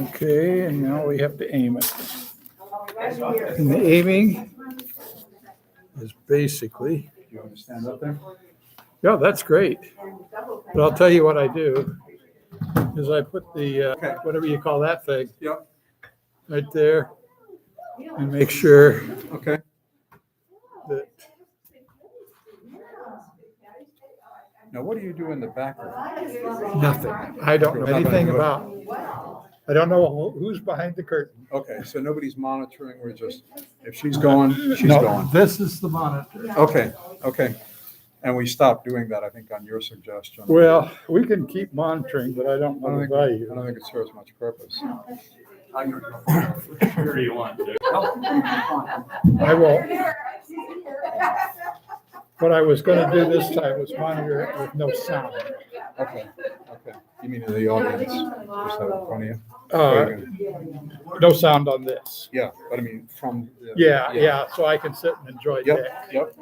Okay, and now we have to aim it. And the aiming is basically, You want to stand up there? yeah, that's great. But I'll tell you what I do is I put the, whatever you call that thing. Yep. Right there and make sure Okay. that. Now, what do you do in the background? Nothing. I don't know anything about, I don't know who's behind the curtain. Okay, so nobody's monitoring. We're just, if she's going, she's No, going. this is the monitor. Okay. And we stopped doing that, I think, on your suggestion. Well, we can keep monitoring, but I don't I know don't the think, I value. don't think it serves much purpose. Sure you want to. I won't. What I was gonna do this time was monitor it with no sound. Okay. You mean in the audience? Just have it in front of you? No sound on this. Yeah, but I mean, from. Yeah, so I can sit and enjoy Yep, that yep.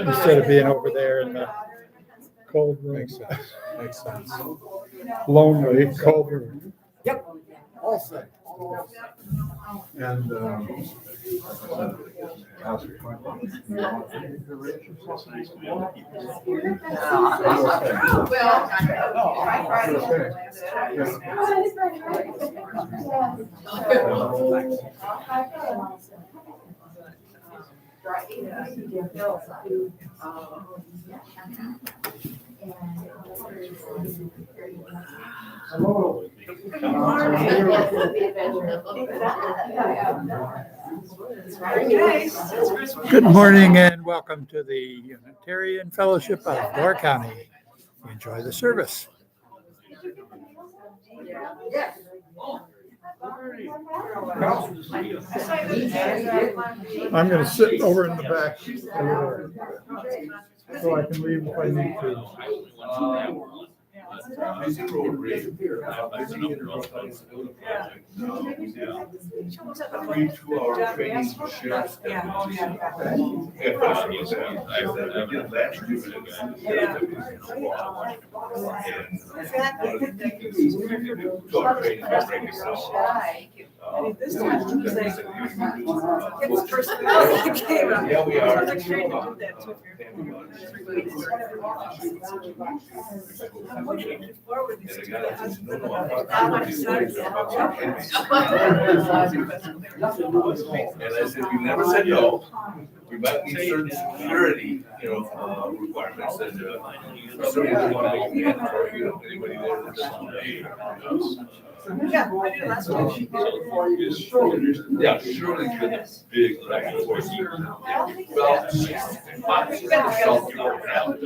instead of being over there in the cold room. Makes sense. Lonely, cold room. Yep. All set. And, Good morning and welcome to the Unitarian Fellowship of Door County. Enjoy the service. I'm going to sit over in the back so I can leave if I need to. Free 2-hour training for sheriff's deputies. This time she was like, it's personality came up. Yeah, we I are. was like, trying to do that to I'm looking forward to this. And I said, we never said no. We might need certain security, requirements that, certainly don't want to make mandatory, anybody there that doesn't. Yeah, I did last week. Yeah, surely to the big, like, force. Well, she's self-developed.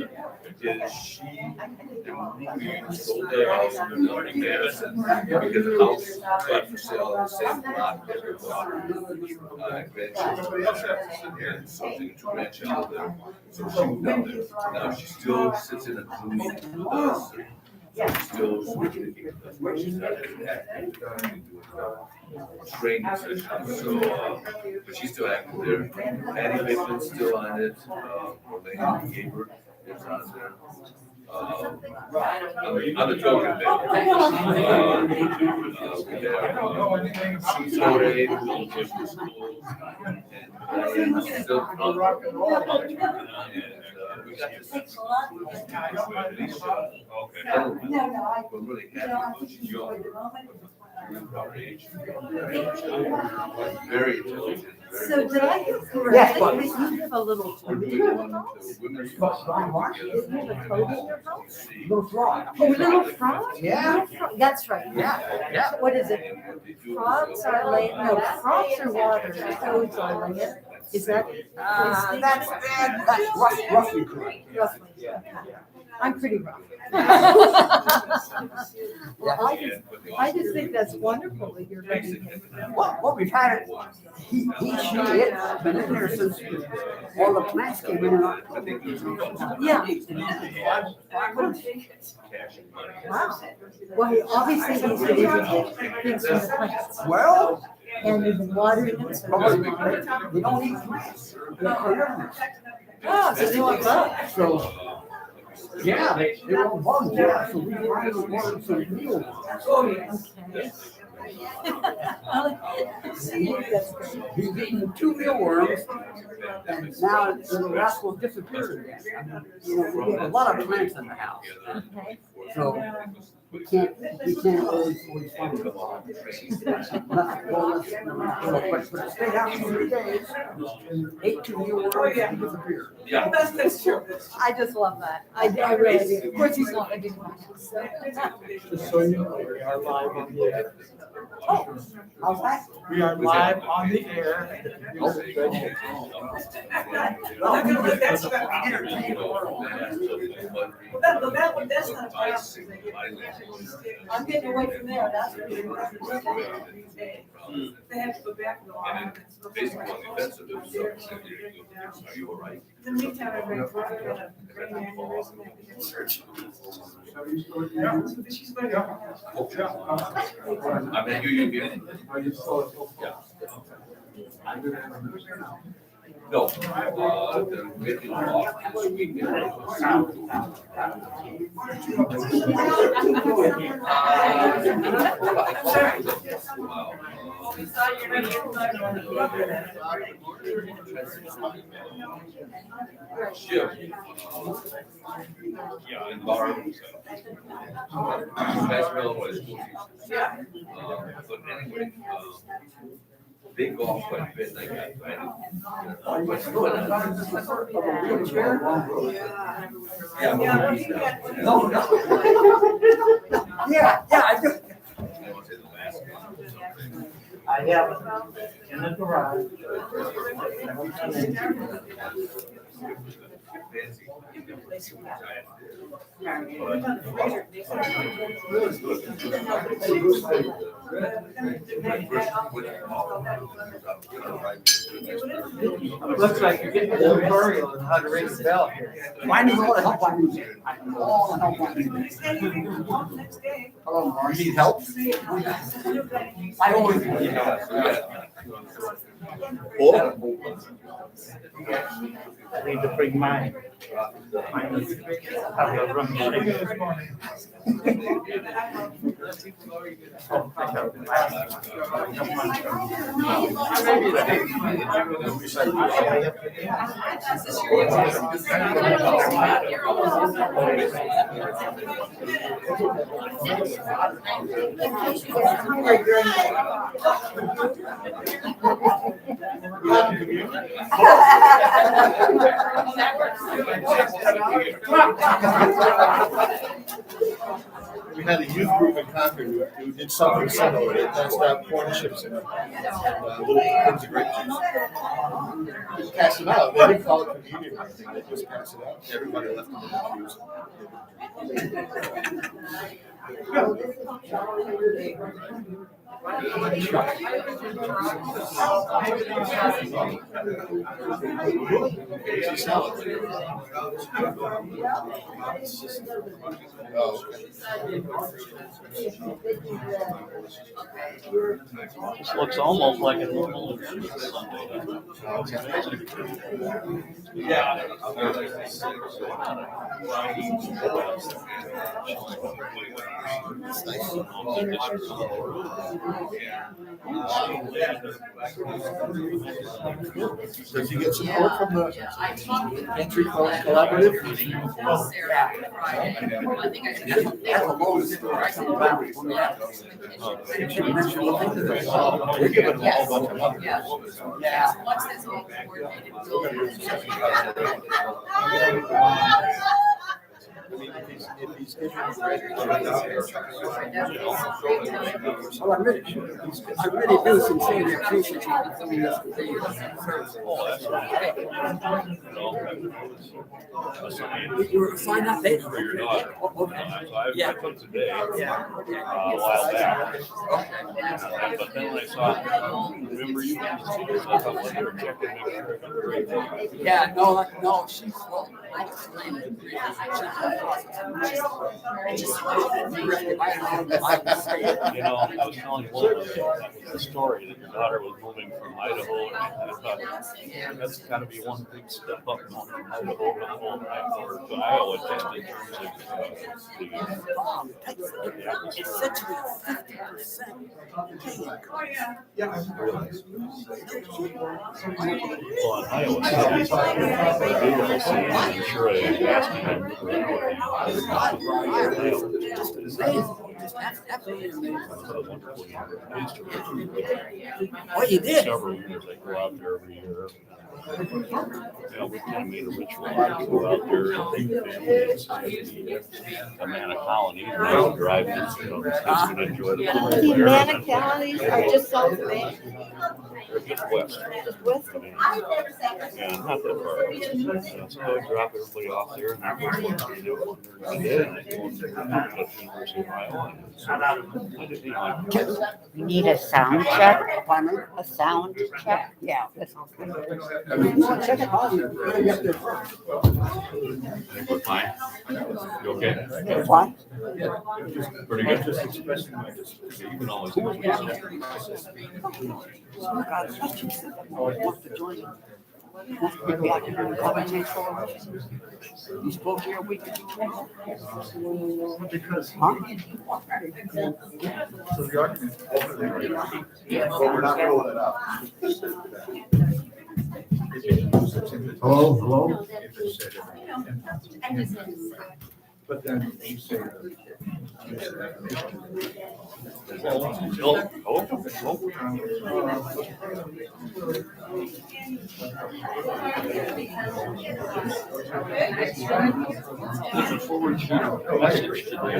Is she moving, sold their house and they're building theirs, and because the house got for sale on the same lot as her daughter, and something to grandchild there. So she moved down there. Now she still sits in a gloomy, still switching. That's why she started acting, training sessions. So, but she's still active there. Patty Bateman's still on it. Orlando Gaber is on there. On the token bit. She's already in different schools. And still, we got this. We're really happy. She's young. Our age. Very intelligent. So did I get correct? You have a little. We're doing one to women's. Little frog. Oh, little frog? Yeah. That's right. Yeah. What is it? Frogs are laying, no, frogs are water, toads are laying. Is that? That's roughly correct. Roughly. Yeah. I'm pretty rough. Well, I just think that's wonderful that you're ready. Well, we've had it, she, it's been in there since all the plants came in. Yeah. Wow. Well, he obviously he's been eating things from the plants. Well, And you've been watering it. So they don't eat plants. They're carnivorous. oh, so they want love. So Yeah, they were bugs, yeah, so we finally wanted some real ones. Oh, yes. Okay. He's eaten 2 mealworms, and now the rascal disappeared again. You know, we have a lot of plants in the house, Okay. so we can't always find them. But it stayed out for 3 days, ate 2 mealworms, and disappeared. Yeah. That's true. I just love that. I really do. Of course, he's not living in my house. So. Just so you know, we are live on the air. How's that? We are live on the air. I'm not gonna let that stuff Entertain the world. Well, that's not a problem. I'm getting away from there, that's for sure. They have to go back to the law. And then basically on the offensive, if something, are you all right? In the meantime, I read a brain aneurysm at the church. She's going to. I mean, you get it. Yeah. No, the meeting off this weekend. Jim. Yeah, and Barb. That's real was. But anyway, they go off quite a bit, they got, right? What's going on? Yeah. No. Yeah, I do. I have it in the garage. Looks like you're getting a tutorial on how to ring the bell here. I need all the help I can get. All the help I can get. Next day. Hello, Mark. You need help? I always need help. I need to bring mine. Mine is, I've got to run the We had a youth group in Concord who did something similar. They passed out corn chips and little things of grape juice. Just passed it out. They didn't call it communion or anything. They just passed it out. Everybody left them in the pews. This looks almost like a normal Sunday. Yeah. Does he get support from the Pantry Collaborative? That's a bonus. We're giving them all a bunch of money. Yeah. I mean, if he's giving them Well, I really do sincerely appreciate you doing this for me. You were assigned that date? For your daughter. Yeah. I took today, Yeah. a while back. But then when I saw, remember you, I thought, let her check and make sure I got the right thing. Yeah, no, she's, well, I explained it. You know, I was telling Wilma the story that your daughter was moving from Idaho, and I thought, that's got to be one big step up going from Idaho to Iowa, just in terms of the atmosphere. It's such a 50% Well, in Iowa, it's a beautiful city. I'm sure I asked him for What you did? Several years, I go out there every year. You know, we kind of made a ritual to go out there and take the family and see the Manna colonies. And I would drive them, you know, the kids would enjoy the food The there. Manna colonies are just south of me. They're just west. Just west. Yeah, not that far. And so I drop everybody off there and I go, what do you do? I did, and I go to the University of Iowa. I did, you know, We need a sound check. A sound check. Yeah. Check it out. we're fine. You okay? What? Pretty good. You can always use me. God, such a simple want to join you. Want to be out here in the conversation. You spoke here a week ago. Huh? So the argument but we're not rolling it out. Hello? But then you say. Looking forward to your message today.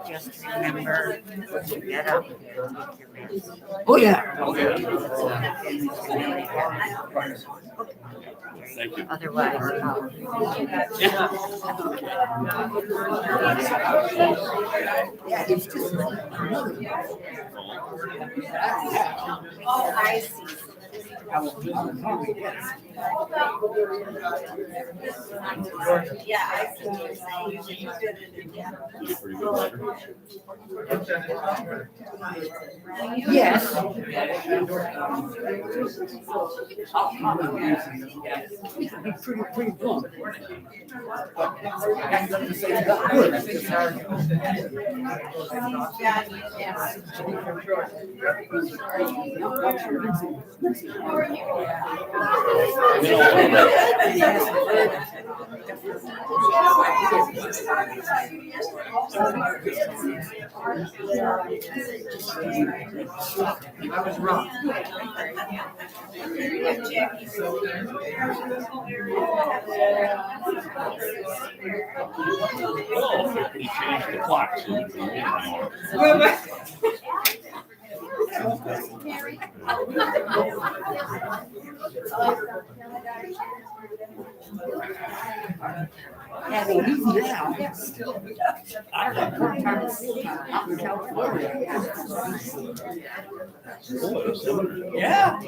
Just remember to get up. Oh, yeah. Thank you. Otherwise, Yeah, it's just. Oh, I see. Yeah, I see what you're saying. You pretty good writer? Yes. We can be pretty blunt. But that's not to say it's not good. It's just I was wrong. Well, he changed the clock, so we can read now. Yeah, well, he's now. I don't know, part-time out in California. Yeah.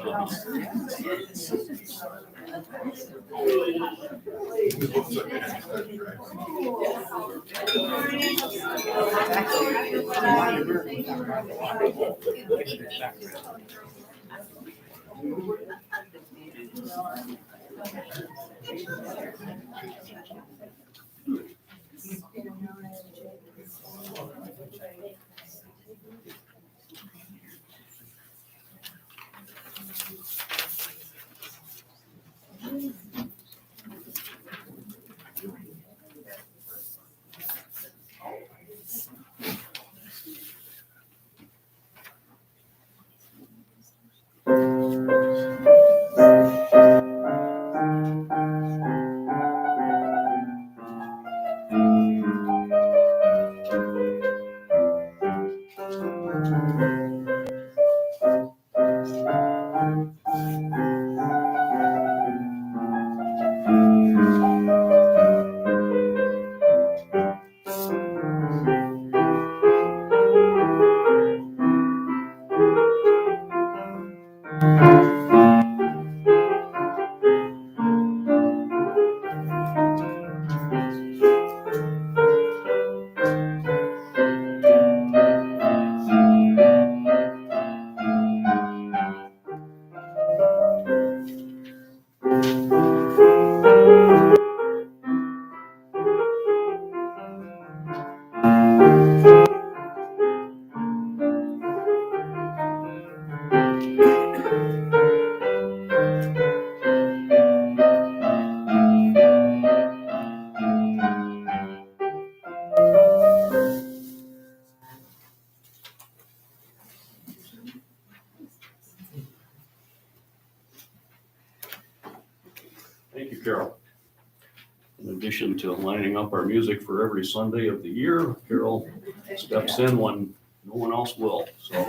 dedication to lining up our music for every Sunday of the year. Carol steps in when no one else will. So.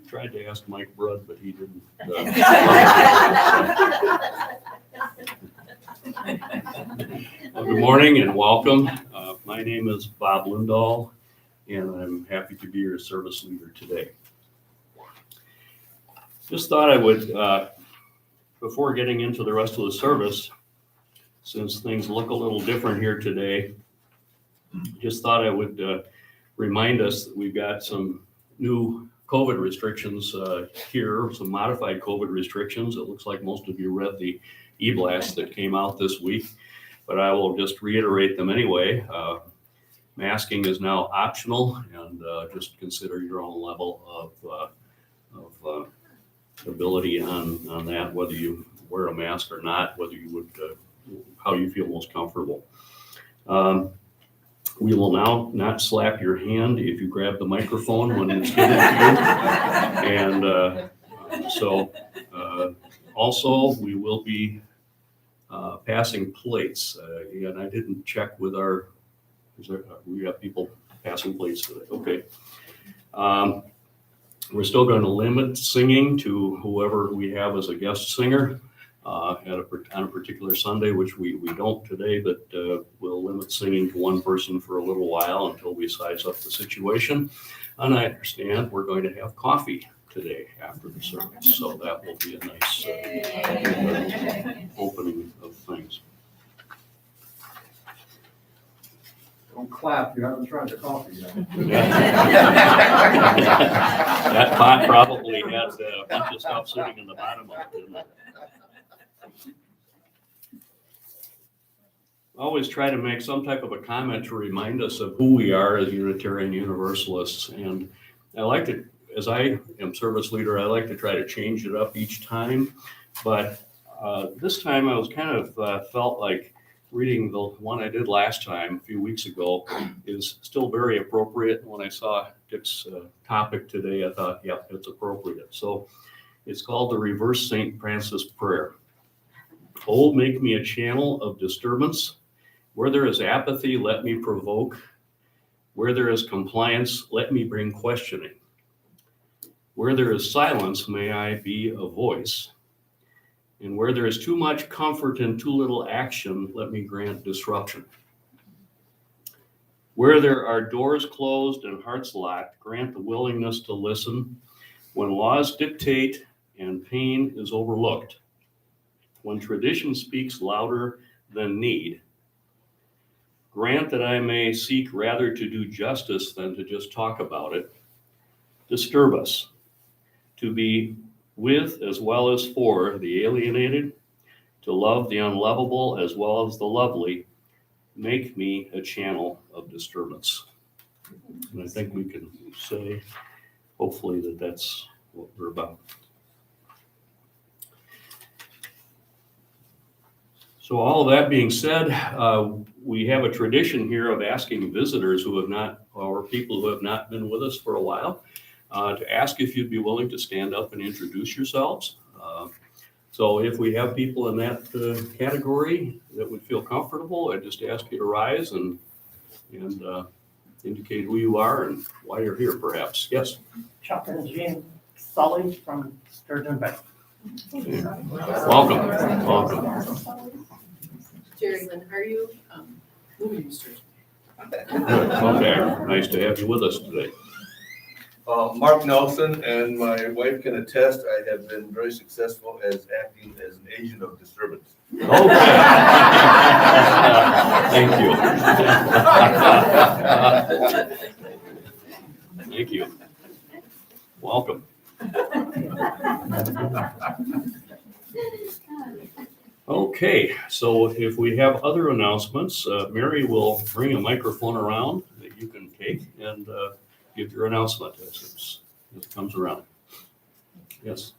Tried to ask Mike Brudd, but he didn't. Well, good morning and welcome. My name is Bob Lindahl, and I'm happy to be your service leader today. Just thought I would, before getting into the rest of the service, since things look a little different here today, just thought I would remind us that we've got some new COVID restrictions here, some modified COVID restrictions. It looks like most of you read the e-blast that came out this week, but I will just reiterate them anyway. Masking is now optional, and just consider your own level of ability on that, whether you wear a mask or not, whether you would, how you feel most comfortable. We will now not slap your hand if you grab the microphone when it's given to you. And also, we will be passing plates. And I didn't check with our, we got people passing plates today. Okay. We're still going to limit singing to whoever we have as a guest singer on a particular Sunday, which we don't today, but we'll limit singing to one person for a little while until we size up the situation. And I understand we're going to have coffee today after the service, so that will be a nice opening of things. Don't clap, you haven't tried the coffee yet. That pot probably had a bunch of stuff sitting in the bottom of it, didn't it? Always try to make some type of a comment to remind us of who we are as Unitarian Universalists. And I like to, as I am service leader, I like to try to change it up each time. But this time I was kind of felt like reading the one I did last time, a few weeks ago, is still very appropriate. When I saw Dick's topic today, I thought, yeah, it's appropriate. So it's called the Reverse St. Francis Prayer. Oh, make me a channel of disturbance. Where there is apathy, let me provoke. Where there is compliance, let me bring questioning. Where there is silence, may I be a voice. And where there is too much comfort and too little action, let me grant disruption. Where there are doors closed and hearts locked, grant the willingness to listen. When laws dictate and pain is overlooked. When tradition speaks louder than need, grant that I may seek rather to do justice than to just talk about it. Disturb us, to be with as well as for the alienated, to love the unlovable as well as the lovely. Make me a channel of disturbance. And I think we can say, hopefully, that that's what we're about. So all of that being said, we have a tradition here of asking visitors who have not, or people who have not been with us for a while, to ask if you'd be willing to stand up and introduce yourselves. So if we have people in that category that would feel comfortable, I'd just ask you to rise and indicate who you are and why you're here, perhaps. Yes? Chuck and Jean Sully from Sturgeon Bay. Welcome. Welcome. Jerry Lynn, are you? Okay, nice to have you with us today. Mark Nelson, and my wife can attest, I have been very successful as acting as an agent of disturbance. Okay. Thank you. Thank you. Welcome. Okay, so if we have other announcements, Mary will bring a microphone around that you can take and give your announcement as it comes around. Yes.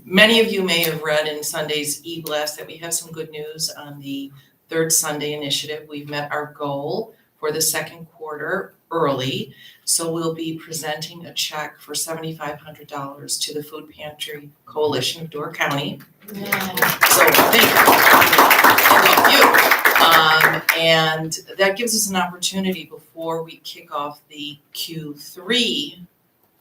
Many of you may have read in Sunday's e-blast that we have some good news on the Third Sunday Initiative. We've met our goal for the second quarter. early. So we'll be presenting a check for $7,500 to the Food Pantry Coalition of Door County. So thank you. And that gives us an opportunity before we kick off the Q3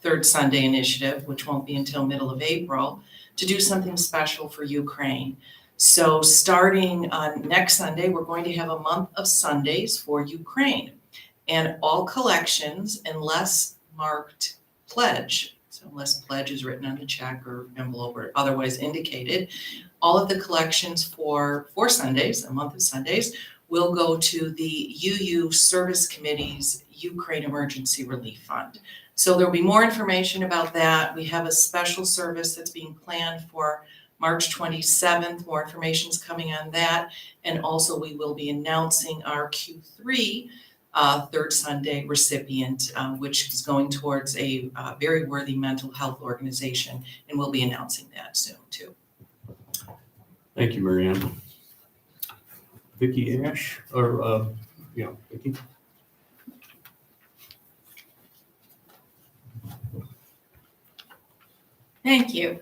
Third Sunday Initiative, which won't be until middle of April, to do something special for Ukraine. So starting on next Sunday, we're going to have a month of Sundays for Ukraine. And all collections, unless marked pledge, so unless pledge is written on the check or envelope or otherwise indicated, all of the collections for 4 Sundays, a month of Sundays, will go to the UU Service Committee's Ukraine Emergency Relief Fund. So there'll be more information about that. We have a special service that's being planned for March 27th. More information is coming on that. And also we will be announcing our Q3 Third Sunday recipient, which is going towards a very worthy mental health organization. And we'll be announcing that soon too. Thank you, Marianne. Vicki Ash, or Vicki. Thank you.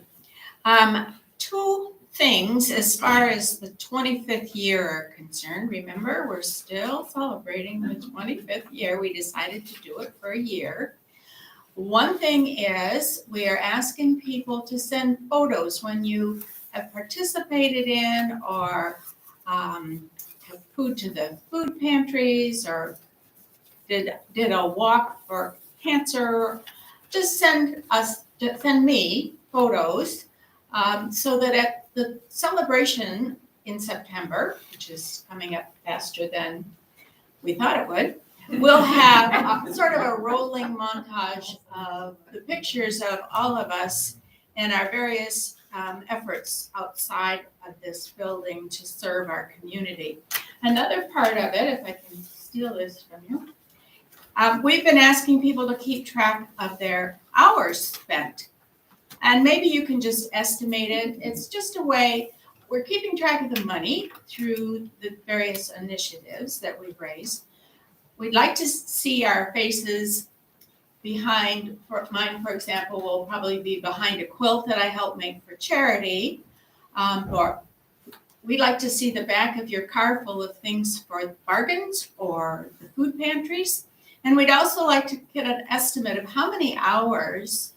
2 things as far as the 25th year are concerned. Remember, we're still celebrating the 25th year. We decided to do it for a year. One thing is we are asking people to send photos when you have participated in or have food to the food pantries or did a walk for cancer. Just send me photos so that at the celebration in September, which is coming up faster than we thought it would, we'll have sort of a rolling montage of the pictures of all of us and our various efforts outside of this building to serve our community. Another part of it, if I can steal this from you, we've been asking people to keep track of their hours spent. And maybe you can just estimate it. It's just a way, we're keeping track of the money through the various initiatives that we've raised. We'd like to see our faces behind, for mine, for example, will probably be behind a quilt that I help make for charity. Or we'd like to see the back of your car full of things for bargains or the food pantries. And we'd also like to get an estimate of how many hours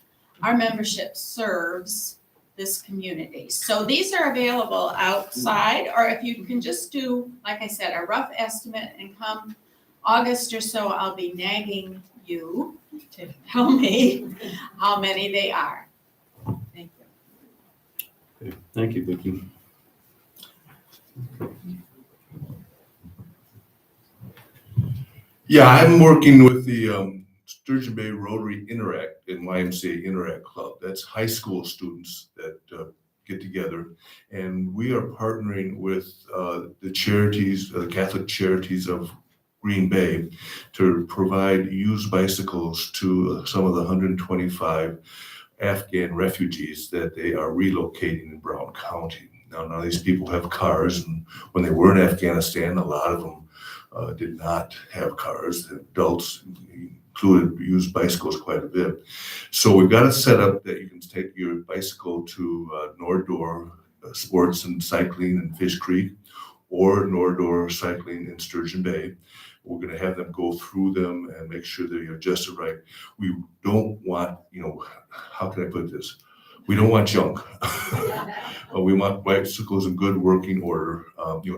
our membership serves this community. So these are available outside, or if you can just do, like I said, a rough estimate and come August or so, I'll be nagging you to tell me how many they are. Thank you. Okay. Thank you, Vicki. Yeah, I'm working with the Sturgeon Bay Rotary Interact and YMCA Interact Club. That's high school students that get together. And we are partnering with the charities, the Catholic Charities of Green Bay to provide used bicycles to some of the 125 Afghan refugees that they are relocating in Brown County. Now these people have cars, and when they were in Afghanistan, a lot of them did not have cars. The adults included used bicycles quite a bit. So we've got it set up that you can take your bicycle to Nordor Sports and Cycling in Fish Creek or Nordor Cycling in Sturgeon Bay. We're going to have them go through them and make sure they're adjusted right. We don't want, how can I put this? We don't want junk. We want bicycles in good working order.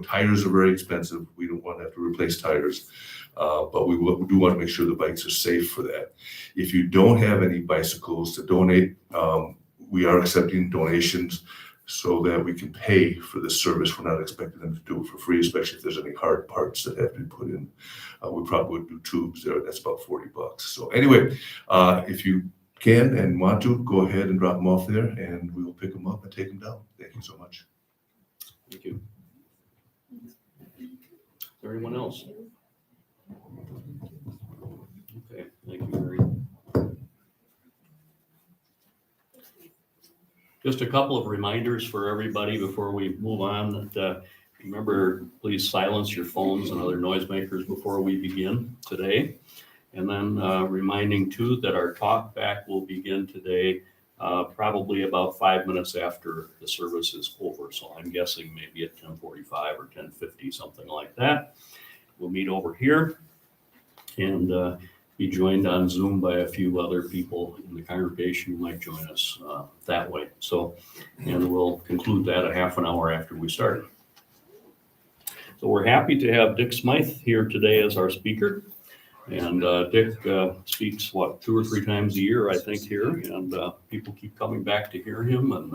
Tires are very expensive. We don't want to have to replace tires. But we do want to make sure the bikes are safe for that. If you don't have any bicycles to donate, we are accepting donations so that we can pay for this service. We're not expecting them to do it for free, especially if there's any hard parts that have to be put in. We probably would do tubes there. That's about $40. So anyway, if you can and want to, go ahead and drop them off there and we will pick them up and take them down. Thank you so much. Thank you. Is there anyone else? Okay, thank you, Mary. Just a couple of reminders for everybody before we move on. That remember, please silence your phones and other noisemakers before we begin today. And then reminding too that our talk back will begin today, probably about 5 minutes after the service is over. So I'm guessing maybe at 10:45 or 10:50, something like that. We'll meet over here and be joined on Zoom by a few other people in the congregation who might join us that way. So, and we'll conclude that a half an hour after we start. So we're happy to have Dick Smythe here today as our speaker. And Dick speaks, 2 or 3 times a year, I think, here, and people keep coming back to hear him, and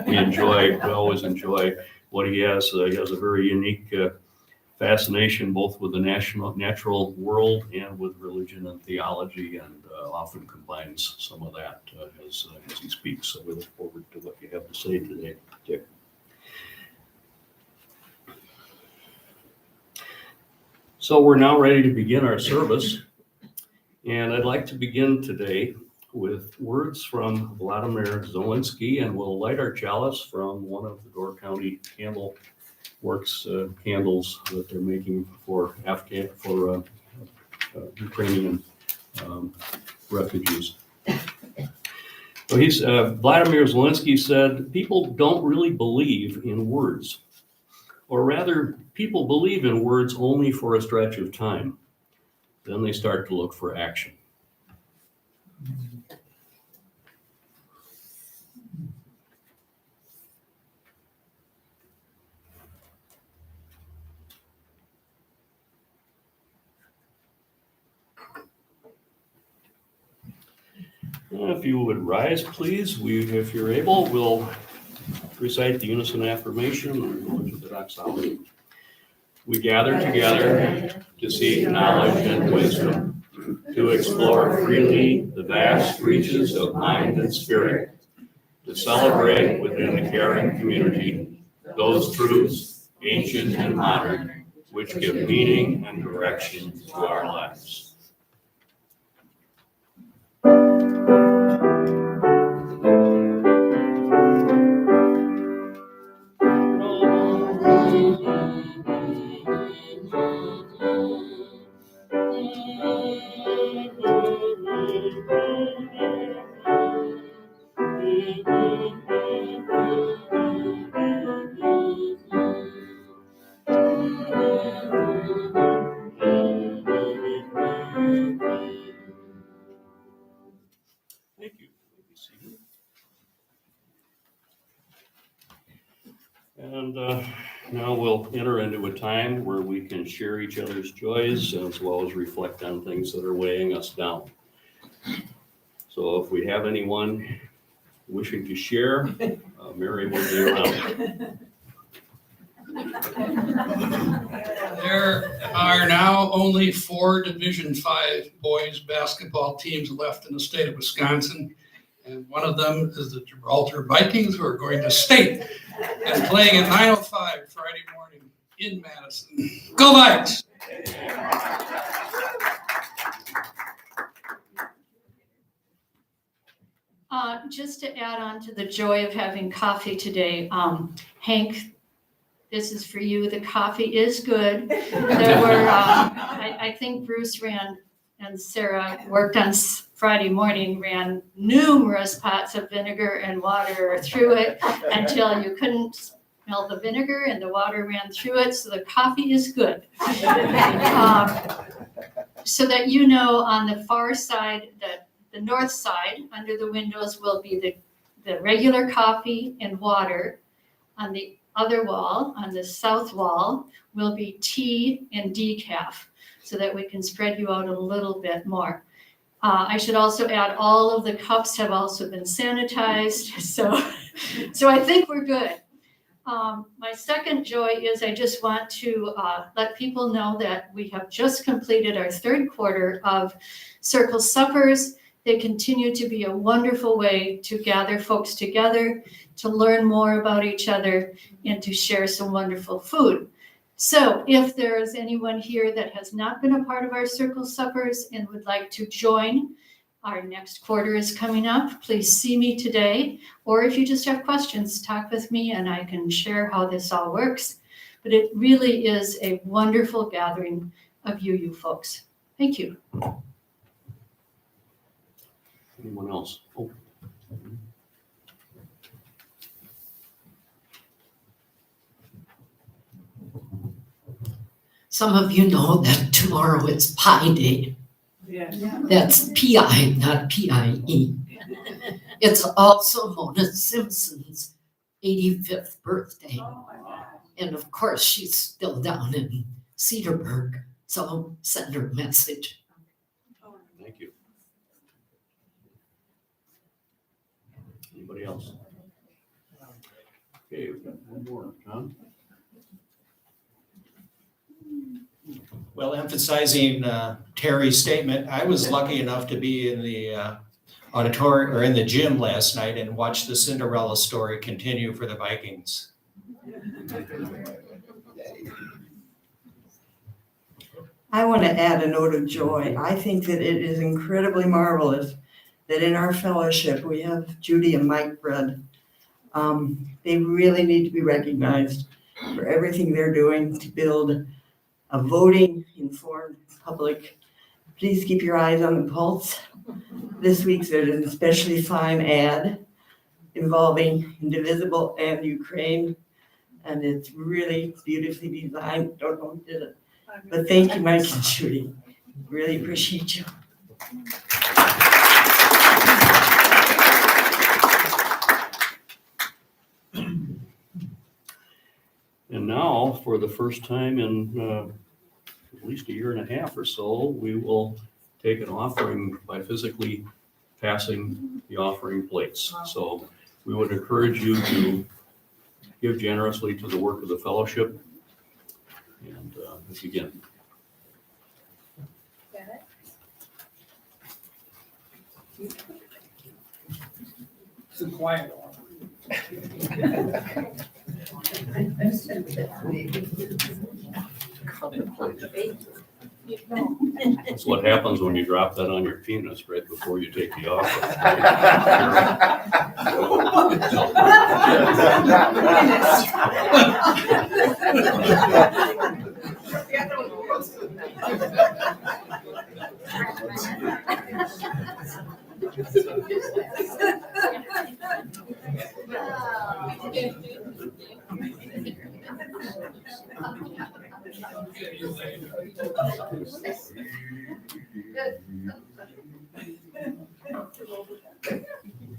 we always enjoy what he has. He has a very unique fascination both with the natural world and with religion and theology, and often combines some of that as he speaks. So we look forward to what you have to say today, Dick. So we're now ready to begin our service, and I'd like to begin today with words from Vladimir Zelensky, and we'll light our chalice from one of the Door County Candle Works candles that they're making for Ukrainian refugees. So Vladimir Zelensky said, "People don't really believe in words. Or rather, people believe in words only for a stretch of time. Then they start to look for action." If you would rise, please. If you're able, we'll recite the Unison Affirmation and go into the doxology. We gather together to seek knowledge and wisdom, to explore freely the vast reaches of mind and spirit, to celebrate within the caring community those truths, ancient and modern, which give meaning and direction to our lives. Thank you. And now we'll enter into a time where we can share each other's joys as well as reflect on things that are weighing us down. So if we have anyone wishing to share, Mary will be around. There are now only 4 Division 5 boys basketball teams left in the state of Wisconsin. And one of them is the Gibraltar Vikings, who are going to state and playing at 9:05 Friday morning in Madison. Go Vikes! Just to add on to the joy of having coffee today, Hank, this is for you. The coffee is good. There were, I think Bruce and Sarah worked on Friday morning, ran numerous pots of vinegar and water through it until you couldn't smell the vinegar and the water ran through it. So the coffee is good. So that you know, on the far side, the north side under the windows will be the regular coffee and water. On the other wall, on the south wall, will be tea and decaf, so that we can spread you out a little bit more. I should also add, all of the cups have also been sanitized, so I think we're good. My second joy is I just want to let people know that we have just completed our 3rd quarter of Circle Suppers. They continue to be a wonderful way to gather folks together, to learn more about each other, and to share some wonderful food. So if there is anyone here that has not been a part of our Circle Suppers and would like to join, our next quarter is coming up. Please see me today. Or if you just have questions, talk with me and I can share how this all works. But it really is a wonderful gathering of you folks. Thank you. Anyone else? Oh. Some of you know that tomorrow is Pi Day. Yeah. That's P-I, not P-I-E. It's also Mona Simpson's 85th birthday. And of course, she's still down in Cedarburg, so send her a message. Thank you. Anybody else? Okay, we've got one more. John? Well, emphasizing Terry's statement, I was lucky enough to be in the auditorium or in the gym last night and watch the Cinderella story continue for the Vikings. I want to add a note of joy. I think that it is incredibly marvelous that in our fellowship, we have Judy and Mike Bread. They really need to be recognized for everything they're doing to build a voting informed public. Please keep your eyes on the pulse. This week's there's an especially fine ad involving Indivisible and Ukraine, and it's really beautifully designed. Don't know who did it, but thank you, Mike and Judy. Really appreciate you. And now, for the first time in at least a year and a half or so, we will take an offering by physically passing the offering plates. So we would encourage you to give generously to the work of the fellowship. And begin. It's a quiet one. That's what happens when you drop that on your penis right before you take the offer.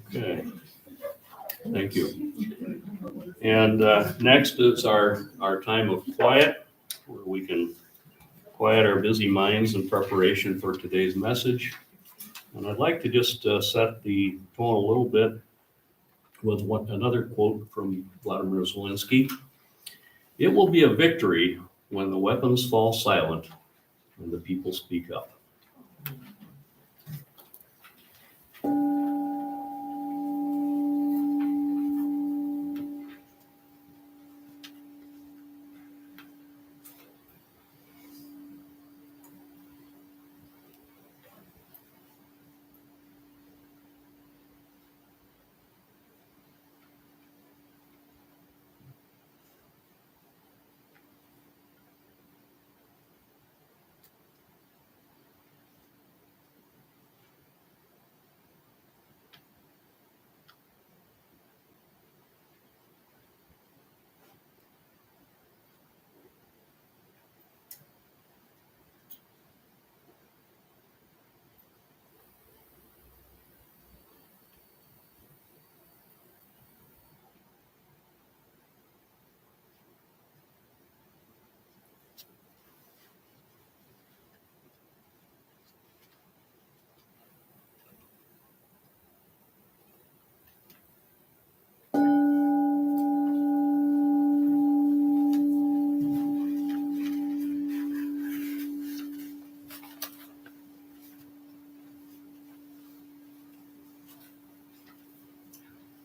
Okay, thank you. And next is our time of quiet, where we can quiet our busy minds in preparation for today's message. And I'd like to just set the tone a little bit with another quote from Vladimir Zelensky. It will be a victory when the weapons fall silent and the people speak up.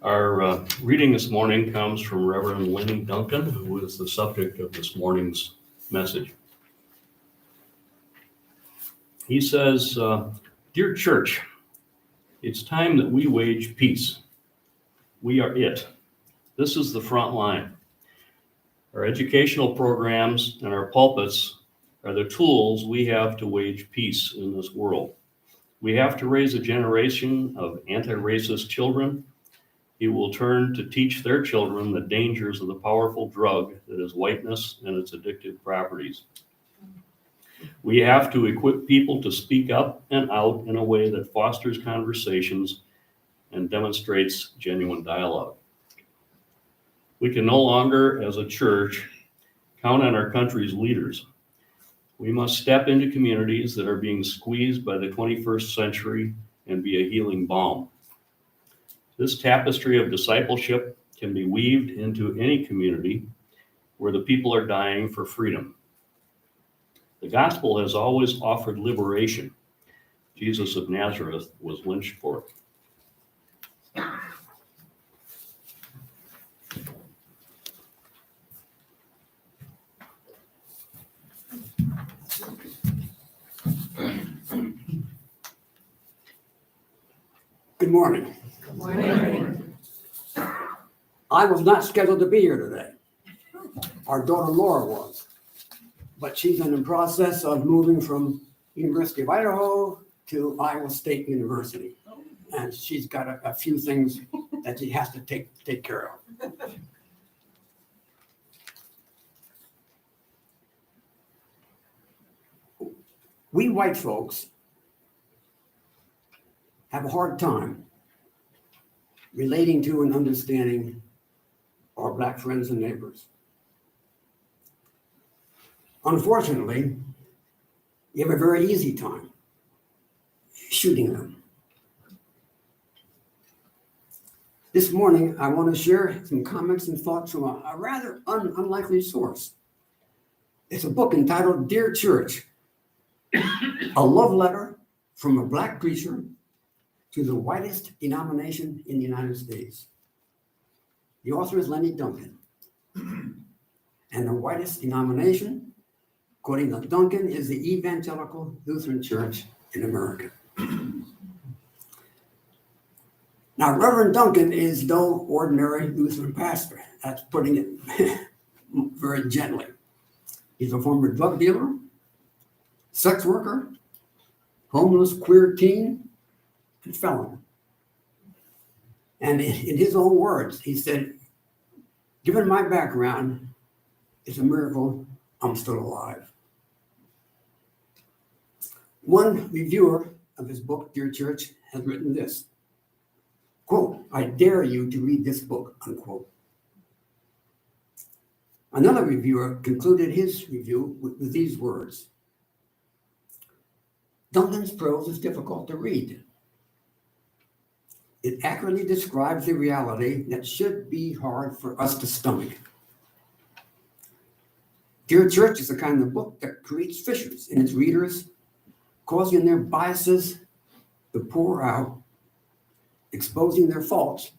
Our reading this morning comes from Reverend Lenny Duncan, who is the subject of this morning's message. He says, "Dear church, it's time that we wage peace. We are it. This is the front line. Our educational programs and our pulpits are the tools we have to wage peace in this world. We have to raise a generation of anti-racist children who will turn to teach their children the dangers of the powerful drug that is whiteness and its addictive properties. We have to equip people to speak up and out in a way that fosters conversations and demonstrates genuine dialogue. We can no longer, as a church, count on our country's leaders. We must step into communities that are being squeezed by the 21st century and be a healing balm. This tapestry of discipleship can be weaved into any community where the people are dying for freedom. The gospel has always offered liberation. Jesus of Nazareth was lynched for it. Good morning. Good morning. I was not scheduled to be here today. Our daughter Laura was, but she's in the process of moving from University of Idaho to Iowa State University. And she's got a few things that she has to take care of. We white folks have a hard time relating to and understanding our black friends and neighbors. Unfortunately, we have a very easy time shooting them. This morning, I want to share some comments and thoughts from a rather unlikely source. It's a book entitled Dear Church, a love letter from a black preacher to the whitest denomination in the United States. The author is Lenny Duncan. And the whitest denomination, according to Duncan, is the Evangelical Lutheran Church in America. Now, Reverend Duncan is no ordinary Lutheran pastor. That's putting it very gently. He's a former drug dealer, sex worker, homeless queer teen, and felon. And in his own words, he said, given my background, it's a miracle I'm still alive. One reviewer of his book, Dear Church, has written this, quote, I dare you to read this book, unquote. Another reviewer concluded his review with these words, Duncan's prose is difficult to read. It accurately describes the reality that should be hard for us to stomach. Dear Church is the kind of book that creates fissures in its readers, causing their biases to pour out, exposing their faults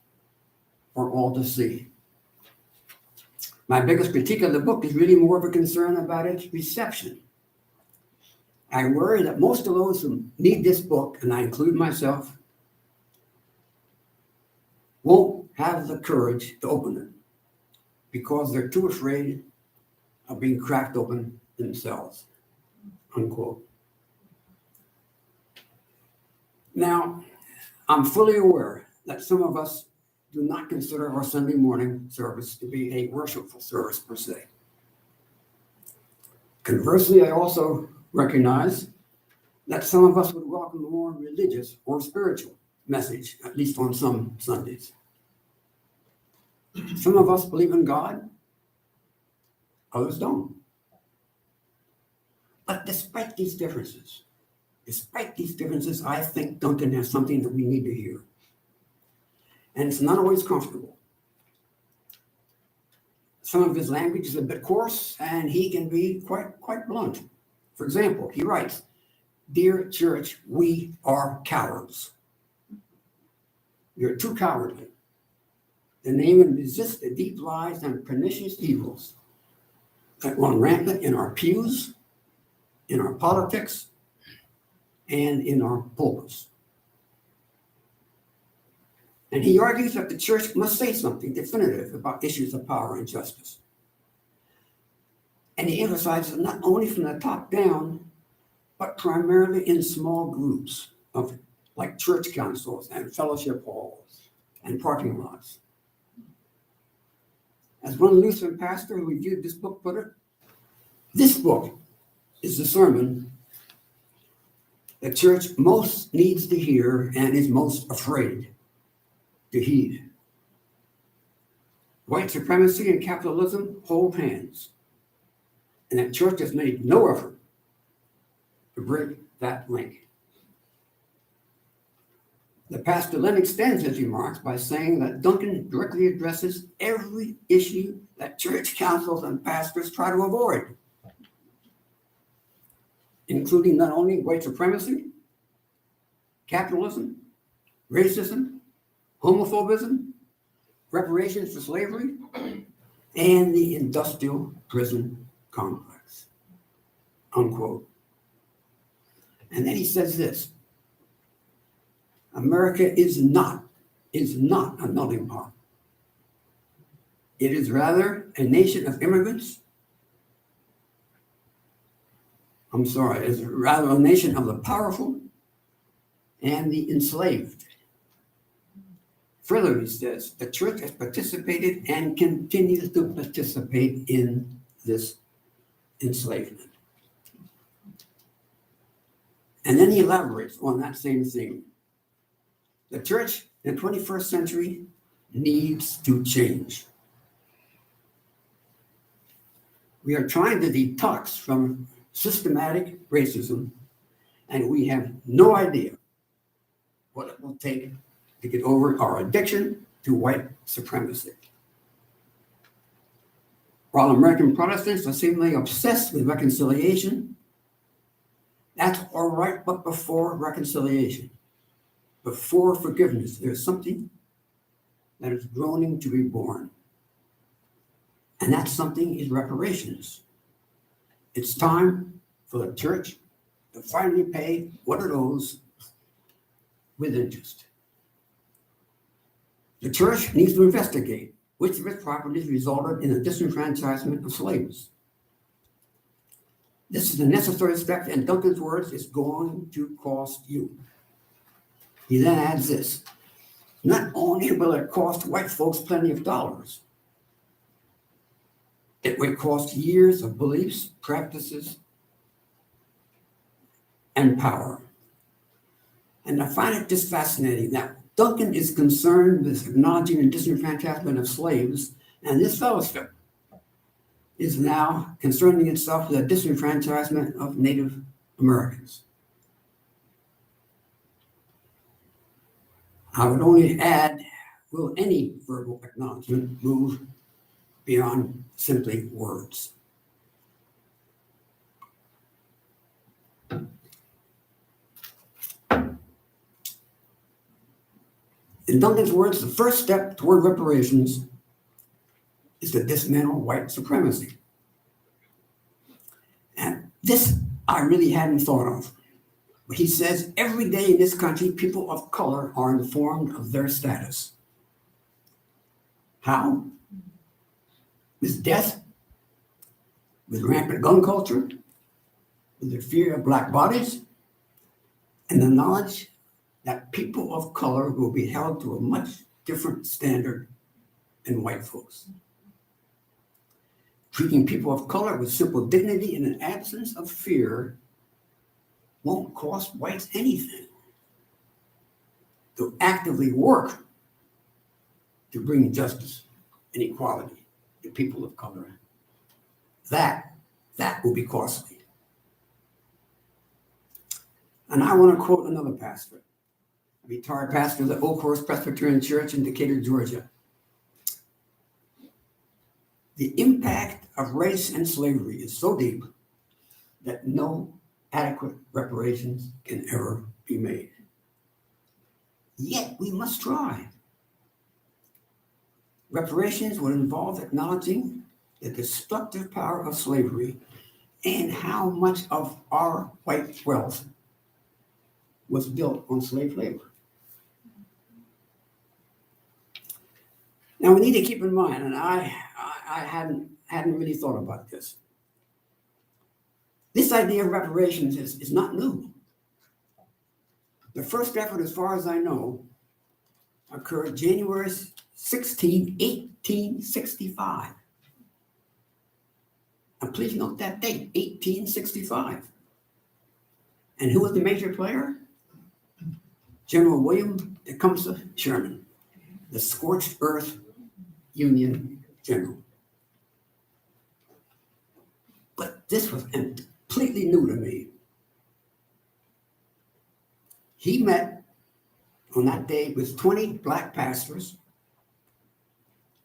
for all to see. My biggest critique of the book is really more of a concern about its reception. I worry that most of those who need this book, and I include myself, won't have the courage to open it because they're too afraid of being cracked open themselves, unquote. Now, I'm fully aware that some of us do not consider our Sunday morning service to be a worshipful service per se. Conversely, I also recognize that some of us would welcome a more religious or spiritual message, at least on some Sundays. Some of us believe in God, others don't. But despite these differences, I think Duncan has something that we need to hear. And it's not always comfortable. Some of his language is a bit coarse, and he can be quite blunt. For example, he writes, Dear Church, we are cowards. You're too cowardly to name and resist the deep lies and pernicious evils that run rampant in our pews, in our politics, and in our pulpits. And he argues that the church must say something definitive about issues of power and justice. And he emphasizes not only from the top down, but primarily in small groups of like church councils and fellowship halls and parking lots. As one Lutheran pastor who reviewed this book put it, this book is the sermon the church most needs to hear and is most afraid to heed. White supremacy and capitalism hold hands, and the church has made no effort to break that link. The pastor then extends his remarks by saying that Duncan directly addresses every issue that church councils and pastors try to avoid, including not only white supremacy, capitalism, racism, homophobism, reparations for slavery, and the industrial prison complex, unquote. And then he says this: America is not a melting pot. It is rather a nation of immigrants. It's rather a nation of the powerful and the enslaved. Further, he says, the church has participated and continues to participate in this enslavement. And then he elaborates on that same theme. The church in the 21st century needs to change. We are trying to detox from systematic racism, and we have no idea what it will take to get over our addiction to white supremacy. While American Protestants are seemingly obsessed with reconciliation, that's all right, but before reconciliation, before forgiveness, there's something that is groaning to be born. And that something is reparations. It's time for the church to finally pay what it owes with interest. The church needs to investigate which of its properties resulted in the disenfranchisement of slaves. This is a necessary step, and Duncan's words, is going to cost you. He then adds this: not only will it cost white folks plenty of dollars, it will cost years of beliefs, practices, and power. And I find it just fascinating that Duncan is concerned with acknowledging the disenfranchisement of slaves, and this fellowship is now concerning itself with the disenfranchisement of Native Americans. I would only add, will any verbal acknowledgement move beyond simply words? In Duncan's words, the first step toward reparations is to dismantle white supremacy. And this I really hadn't thought of. But he says every day in this country, people of color are informed of their status. How? With death, with rampant gun culture, with the fear of black bodies, and the knowledge that people of color will be held to a much different standard than white folks. Treating people of color with simple dignity in an absence of fear won't cost whites anything. To actively work to bring justice and equality to people of color, that will be costly. And I want to quote another pastor, a retired pastor of the Oak Horse Presbyterian Church in Decatur, Georgia. The impact of race and slavery is so deep that no adequate reparations can ever be made. Yet we must try. Reparations would involve acknowledging the destructive power of slavery and how much of our white wealth was built on slave labor. Now we need to keep in mind, and I hadn't really thought about this. This idea of reparations is not new. The first effort, as far as I know, occurred January 16, 1865. And please note that date, 1865. And who was the major player? General William Tecumseh Sherman, the scorched earth Union general. But this was completely new to me. He met on that day with 20 black pastors,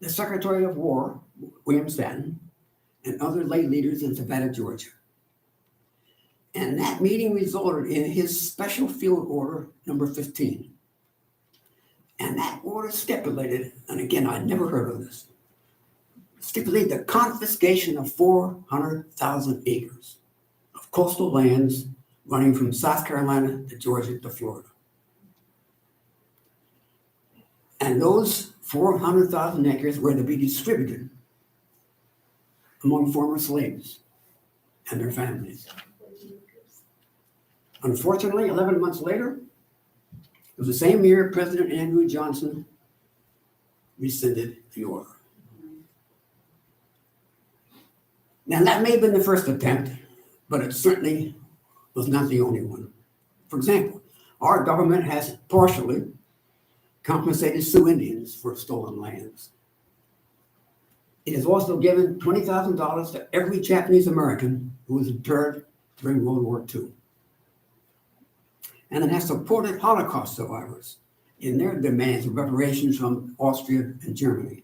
the Secretary of War, William Stanton, and other lay leaders in Savannah, Georgia. And that meeting resulted in his Special Field Order number 15. And that order stipulated, and again, I'd never heard of this, stipulated the confiscation of 400,000 acres of coastal lands running from South Carolina to Georgia to Florida. And those 400,000 acres were to be distributed among former slaves and their families. Unfortunately, 11 months later, it was the same year President Andrew Johnson rescinded the order. Now, that may have been the first attempt, but it certainly was not the only one. For example, our government has partially compensated Sioux Indians for stolen lands. It has also given $20,000 to every Japanese American who was interned during World War II. And it has supported Holocaust survivors in their demands of reparations from Austria and Germany.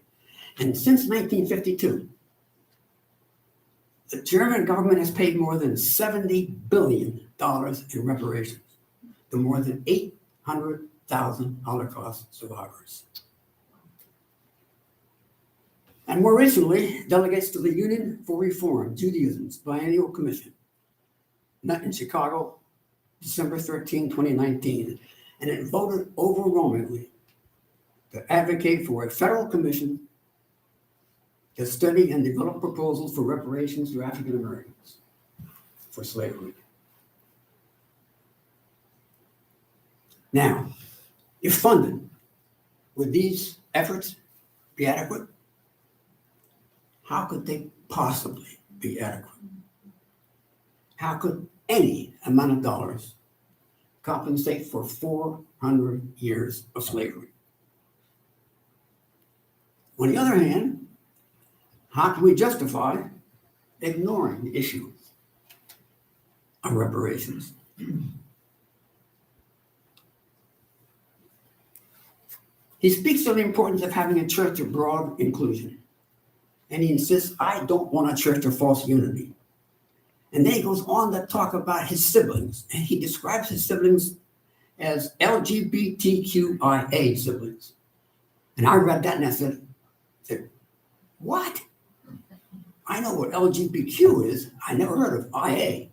And since 1952, the German government has paid more than $70 billion in reparations to more than 800,000 Holocaust survivors. And more recently, delegates to the Union for Reform Judaism's Biennial Commission met in Chicago, December 13, 2019, and it voted overwhelmingly to advocate for a federal commission to study and develop proposals for reparations to African Americans for slavery. Now, if funded, would these efforts be adequate? How could they possibly be adequate? How could any amount of dollars compensate for 400 years of slavery? On the other hand, how can we justify ignoring the issue of reparations? He speaks of the importance of having a church of broad inclusion. And he insists, I don't want a church of false unity. And then he goes on to talk about his siblings. And he describes his siblings as LGBTQIA siblings. And I read that and I said, what? I know what LGBTQ is. I never heard of IA.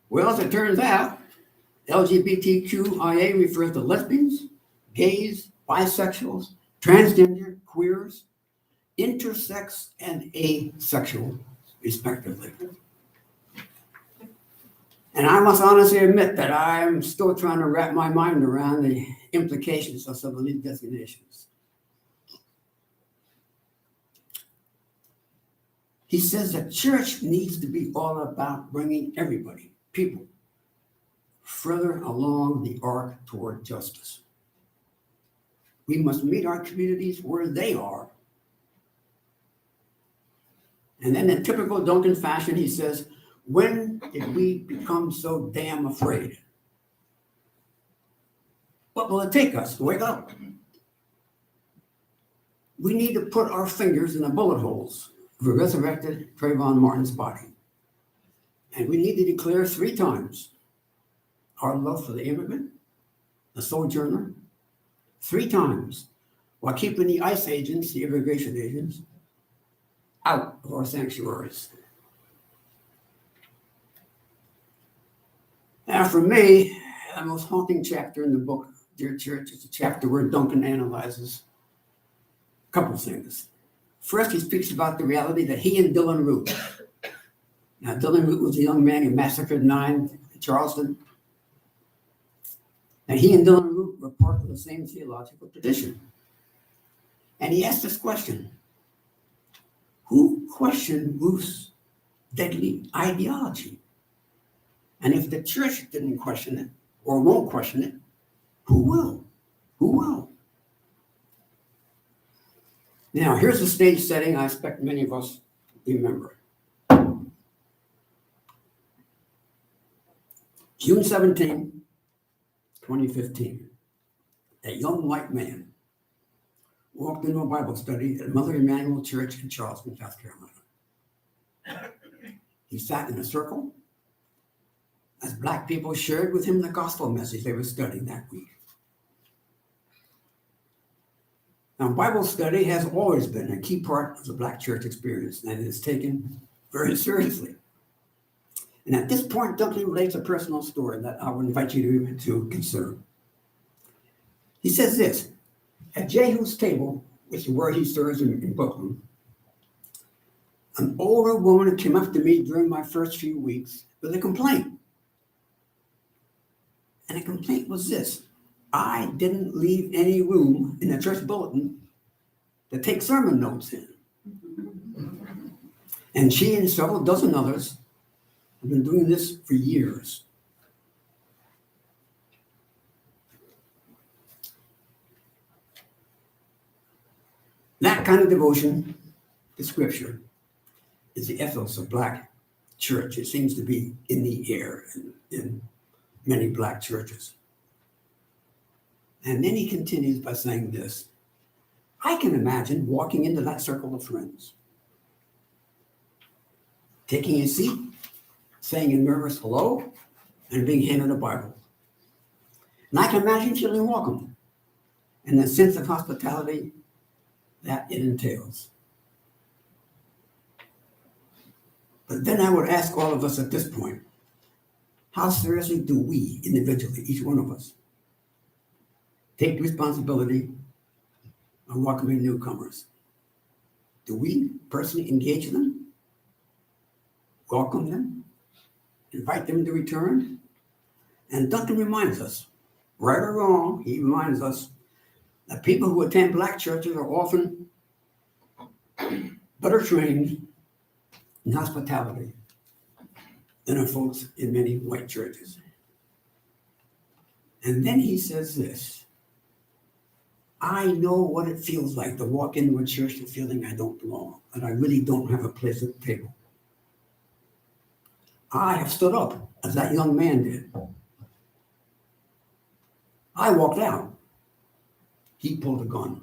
Well, as it turns out, LGBTQIA refers to lesbians, gays, bisexuals, transgender, queers, intersex, and asexual, respectively. And I must honestly admit that I'm still trying to wrap my mind around the implications of some of these designations. He says the church needs to be all about bringing everybody, people, further along the arc toward justice. We must meet our communities where they are. And then in typical Duncan fashion, he says, when did we become so damn afraid? What will it take us to wake up? We need to put our fingers in the bullet holes of a resurrected Trayvon Martin's body. And we need to declare 3 times our love for the immigrant, the sojourner, 3 times, while keeping the ICE agents, the immigration agents, out of our sanctuaries. Now, for me, the most haunting chapter in the book, Dear Church, is a chapter where Duncan analyzes a couple things. First, he speaks about the reality that he and Dylan Root. Now, Dylan Root was a young man who massacred 9 in Charleston. And he and Dylan Root were part of the same theological tradition. And he asked this question: who questioned Ruth's deadly ideology? And if the church didn't question it, or won't question it, who will? Who will? Now, here's the stage setting I expect many of us remember. June 17, 2015, a young white man walked into a Bible study at Mother Emanuel Church in Charleston, South Carolina. He sat in a circle as Black people shared with him the gospel message they were studying that week. Now, Bible study has always been a key part of the Black church experience, and it is taken very seriously. And at this point, Dunkley relates a personal story that I would invite you to consider. He says this: at Jehu's table, which is where he serves in Brooklyn, an older woman came up to me during my first few weeks with a complaint. And the complaint was this: I didn't leave any room in the church bulletin to take sermon notes in. And she and several dozen others have been doing this for years. That kind of devotion to Scripture is the ethos of Black church. It seems to be in the air in many Black churches. And then he continues by saying this: I can imagine walking into that circle of friends, taking a seat, saying a nervous hello, and being handed a Bible. And I can imagine feeling welcome and the sense of hospitality that it entails. But then I would ask all of us at this point, how seriously do we individually, each one of us, take responsibility of welcoming newcomers? Do we personally engage them, welcome them, invite them to return? And Duncan reminds us, right or wrong, he reminds us that people who attend Black churches are often better trained in hospitality than are folks in many white churches. And then he says this: I know what it feels like to walk into a church and feeling I don't belong, that I really don't have a place at the table. I have stood up as that young man did. I walked out. He pulled a gun.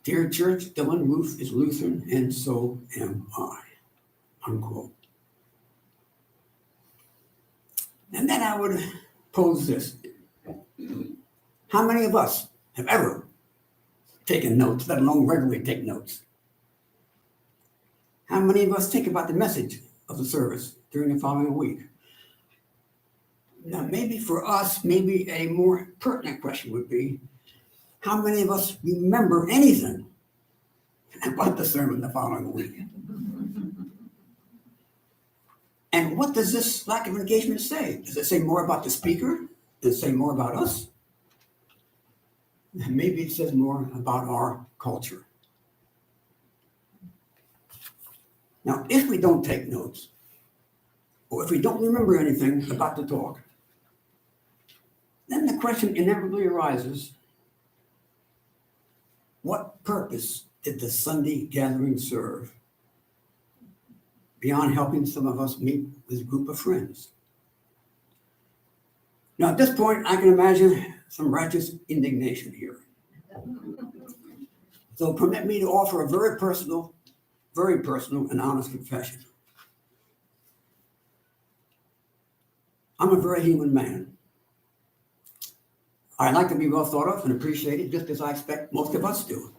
Dear church, Dylan Roof is Lutheran, and so am I, unquote. And then I would pose this: how many of us have ever taken notes, let alone regularly take notes? How many of us think about the message of the service during the following week? Now, maybe for us, maybe a more pertinent question would be, how many of us remember anything about the sermon the following week? And what does this lack of engagement say? Does it say more about the speaker? Does it say more about us? Maybe it says more about our culture. Now, if we don't take notes, or if we don't remember anything about the talk, then the question inevitably arises: what purpose did the Sunday gathering serve beyond helping some of us meet with a group of friends? Now, at this point, I can imagine some righteous indignation here. So permit me to offer a very personal and honest confession. I'm a very human man. I like to be well thought of and appreciated, just as I expect most of us do.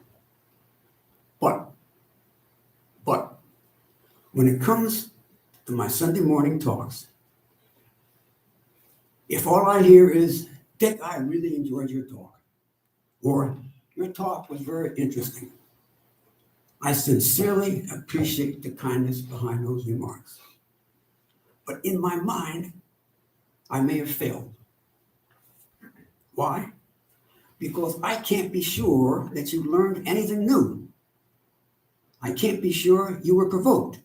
But when it comes to my Sunday morning talks, if all I hear is, Dick, I really enjoyed your talk, or your talk was very interesting, I sincerely appreciate the kindness behind those remarks. But in my mind, I may have failed. Why? Because I can't be sure that you learned anything new. I can't be sure you were provoked.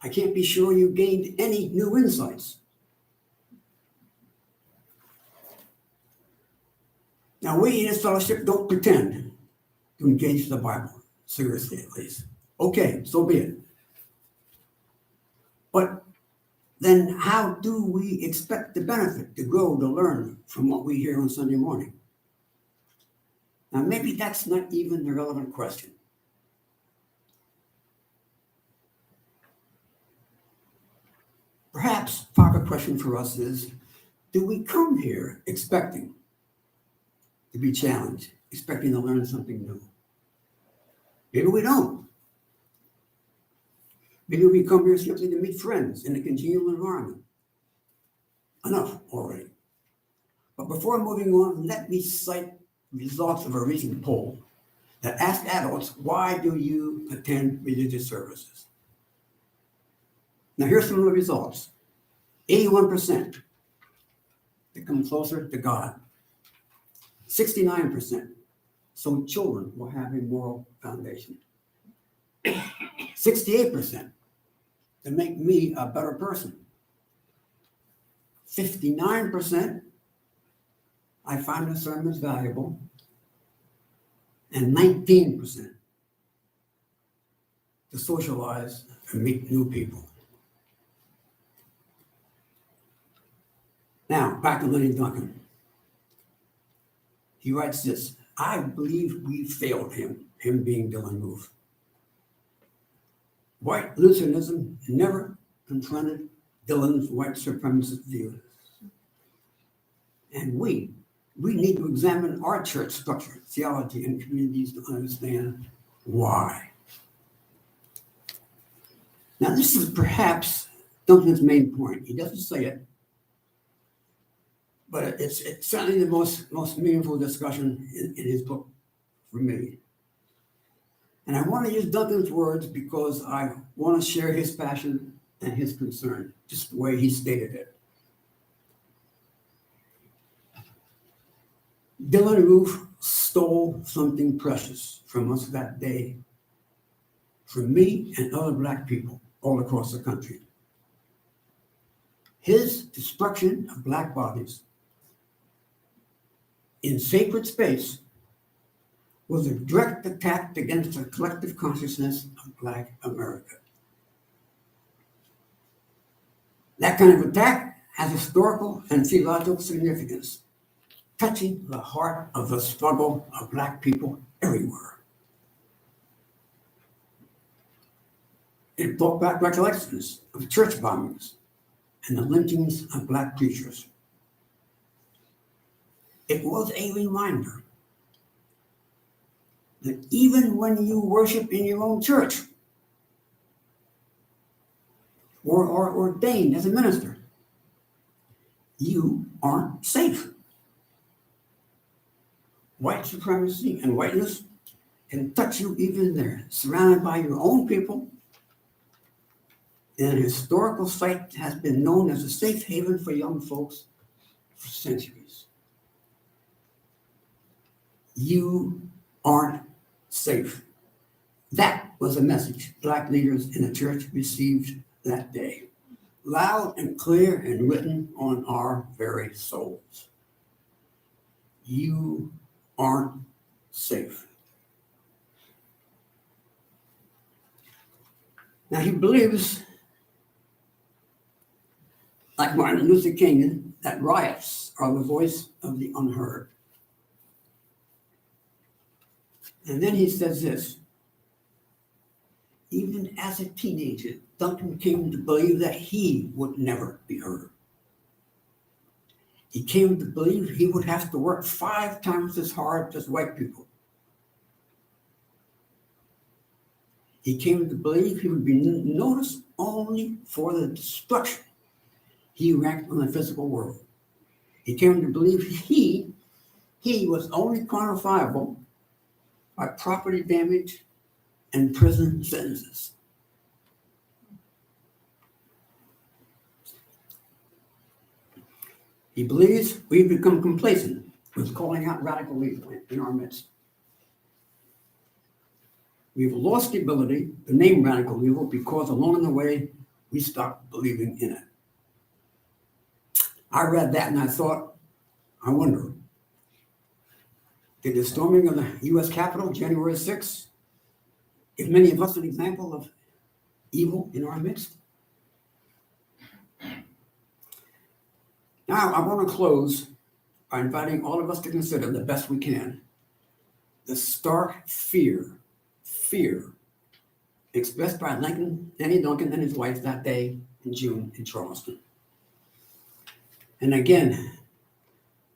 I can't be sure you gained any new insights. Now, we in this fellowship don't pretend to engage the Bible, seriously at least. Okay, so be it. But then how do we expect to benefit, to grow, to learn from what we hear on Sunday morning? Now, maybe that's not even the relevant question. Perhaps the proper question for us is, do we come here expecting to be challenged, expecting to learn something new? Maybe we don't. Maybe we come here simply to meet friends in a congenial environment. Enough already. But before moving on, let me cite results of a recent poll that asked adults, why do you attend religious services? Now here's some of the results. 81% to come closer to God. 69%, so children will have a moral foundation. 68%, to make me a better person. 59%, I find the sermons valuable. And 19%, to socialize and meet new people. Now, back to Lenny Duncan. He writes this, I believe we failed him being Dylan Roof. White Lutheranism never confronted Dylan's white supremacist views. And we need to examine our church structure, theology, and communities to understand why. Now, this is perhaps Duncan's main point. He doesn't say it, but it's certainly the most meaningful discussion in his book for me. And I want to use Duncan's words because I want to share his passion and his concern, just the way he stated it. Dylan Roof stole something precious from us that day, from me and other Black people all across the country. His destruction of Black bodies in sacred space was a direct attack against the collective consciousness of Black America. That kind of attack has historical and theological significance, touching the heart of the struggle of Black people everywhere. It brought back recollections of church bombings and the lynchings of Black preachers. It was a reminder that even when you worship in your own church or are ordained as a minister, you aren't safe. White supremacy and whiteness can touch you even there, surrounded by your own people. And a historical site has been known as a safe haven for young folks for centuries. You aren't safe. That was a message Black leaders in the church received that day, loud and clear and written on our very souls. You aren't safe. Now he believes, like Martin Luther King, that riots are the voice of the unheard. And then he says this, even as a teenager, Duncan came to believe that he would never be heard. He came to believe he would have to work 5 times as hard as white people. He came to believe he would be noticed only for the destruction he wreaked on the physical world. He came to believe he was only quantifiable by property damage and prison sentences. He believes we've become complacent with calling out radical evil in our midst. We've lost the ability to name radical evil because along the way, we stopped believing in it. I read that and I thought, I wonder, did the storming of the U.S. Capitol, January 6th, give many of us an example of evil in our midst? Now, I want to close by inviting all of us to consider the best we can the stark fear expressed by Lincoln, Danny Duncan, and his wife that day in June in Charleston. And again,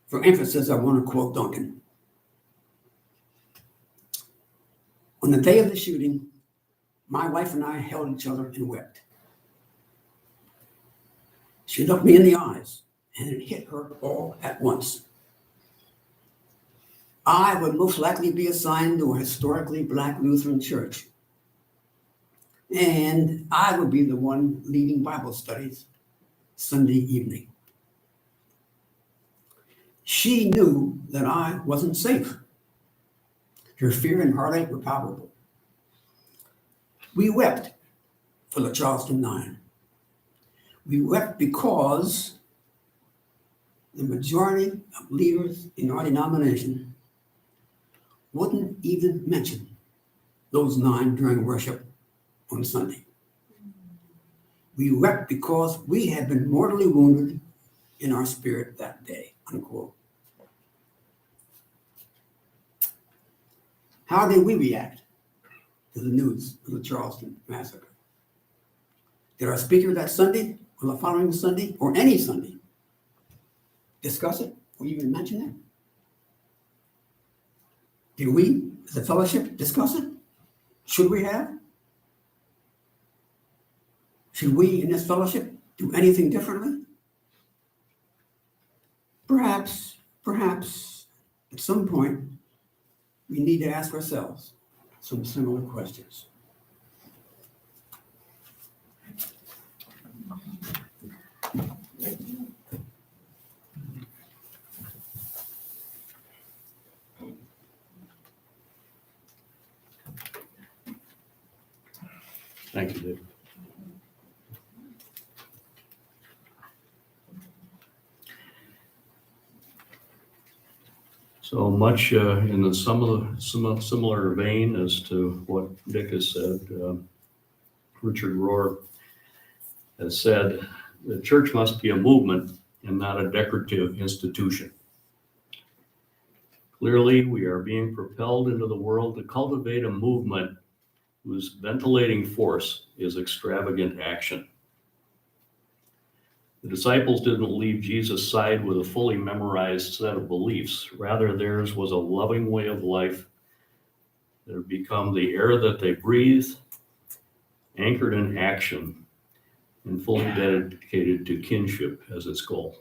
for emphasis, I want to quote Duncan. On the day of the shooting, my wife and I held each other and wept. She looked me in the eyes, and it hit her all at once. I would most likely be assigned to a historically Black Lutheran church, and I would be the one leading Bible studies Sunday evening. She knew that I wasn't safe. Her fear and heartache were palpable. We wept for the Charleston Nine. We wept because the majority of leaders in our denomination wouldn't even mention those 9 during worship on Sunday. We wept because we had been mortally wounded in our spirit that day, unquote. How did we react to the news of the Charleston massacre? Did our speaker that Sunday, or the following Sunday, or any Sunday, discuss it or even mention it? Did we, as a fellowship, discuss it? Should we have? Should we in this fellowship do anything differently? Perhaps, at some point, we need to ask ourselves some similar questions. Thank you, Dave. So much in the similar vein as to what Dick has said. Richard Rohr has said, the church must be a movement and not a decorative institution. Clearly, we are being propelled into the world to cultivate a movement whose ventilating force is extravagant action. The disciples didn't leave Jesus' side with a fully memorized set of beliefs. Rather, theirs was a loving way of life that had become the air that they breathe, anchored in action, and fully dedicated to kinship as its goal.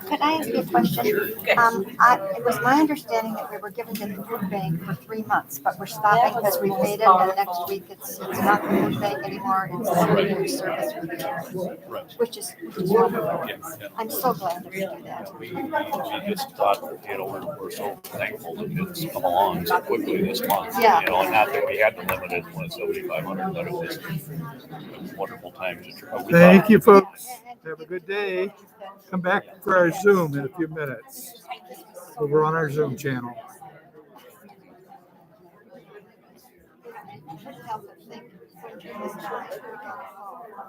Could I ask you a question? It was my understanding that we were given to the food bank for 3 months, but we're stopping because we paid it, and next week it's not the food bank anymore, it's the community service for the parents, which is wonderful. I'm so glad that we do that. We just thought, we're so thankful that it's come along so quickly this month. Yeah. Not that we had to limit it when it's 7,500, but it was a wonderful time to try. Thank you, folks. Have a good day. Come back for our Zoom in a few minutes. Over on our Zoom channel.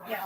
Yeah.